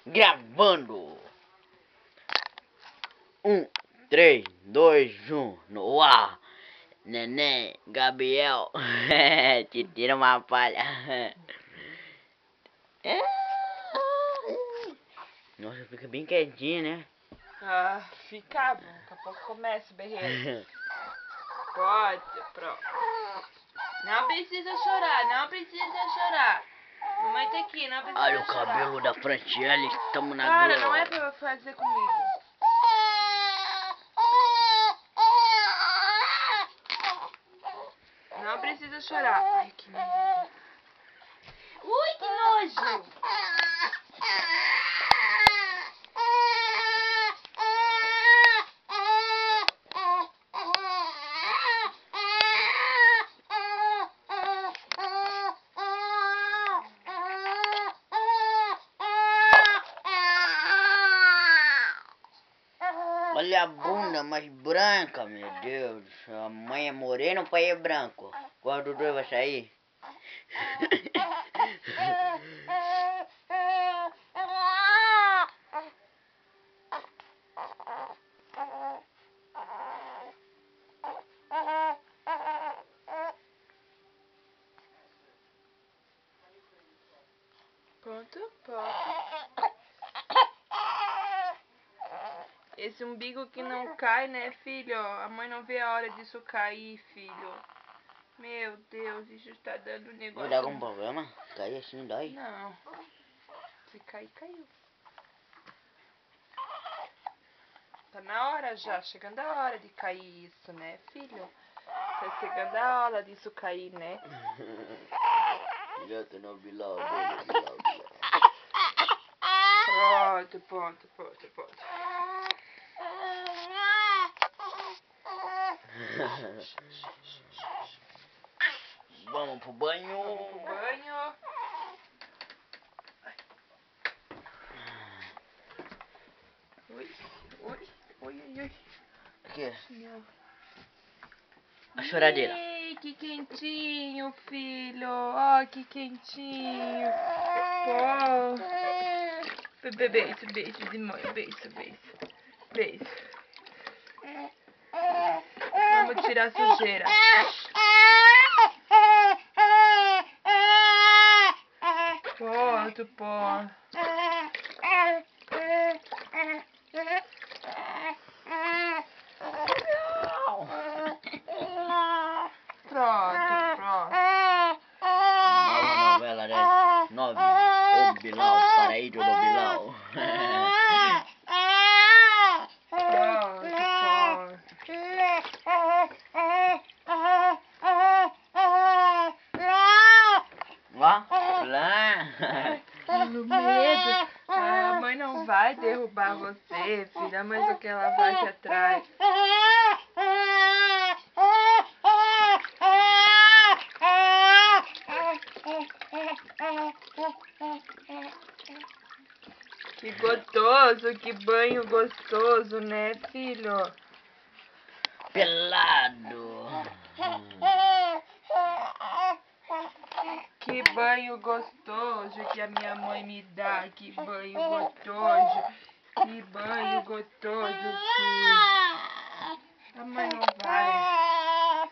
Gravando. 1, 3, 2, 1, no ar. Neném, Gabriel, te tira uma palha. Nossa, fica bem quietinho, né? Ah, ficava. Daqui a pouco começa o berreiro. Pode, pronto. Não precisa chorar, não precisa chorar. Mamãe tá aqui, não precisa chorar. Olha o cabelo da Franciele, estamos na Para, glória. não é pra fazer comigo. Não precisa chorar. Ai, que nojo. Ui, que nojo. Olha a bunda mais branca, meu Deus. A mãe é morena, o pai é branco. Qual dos dois vai sair? Pronto. Esse umbigo que não cai, né, filho? A mãe não vê a hora disso cair, filho. Meu Deus, isso está dando negócio. Vai dar algum problema? Cair assim dói? Não. Se cair, caiu. Tá na hora já, chegando a hora de cair isso, né, filho? Tá chegando a hora disso cair, né? Já tô no bilau dele, bilau. Pronto. Vamos pro banho. Vamos pro banho. Ui. Aqui, Não. a choradeira. Ei, que quentinho, filho. Ó, que quentinho. Pô. Beijo de mãe. Beijo. Vamos tirar a sujeira. Pronto. Pronto. Nova novela das 9. O Bilal, Paraíso do Bilal. Pronto. Ó, No medo. A mãe não vai derrubar você, filha. A mãe só que ela vai aqui atrás. Que gostoso, que banho gostoso, né, filho? pelado. Que banho gostoso que a minha mãe me dá. Que banho gostoso. Filho. A mãe não vai.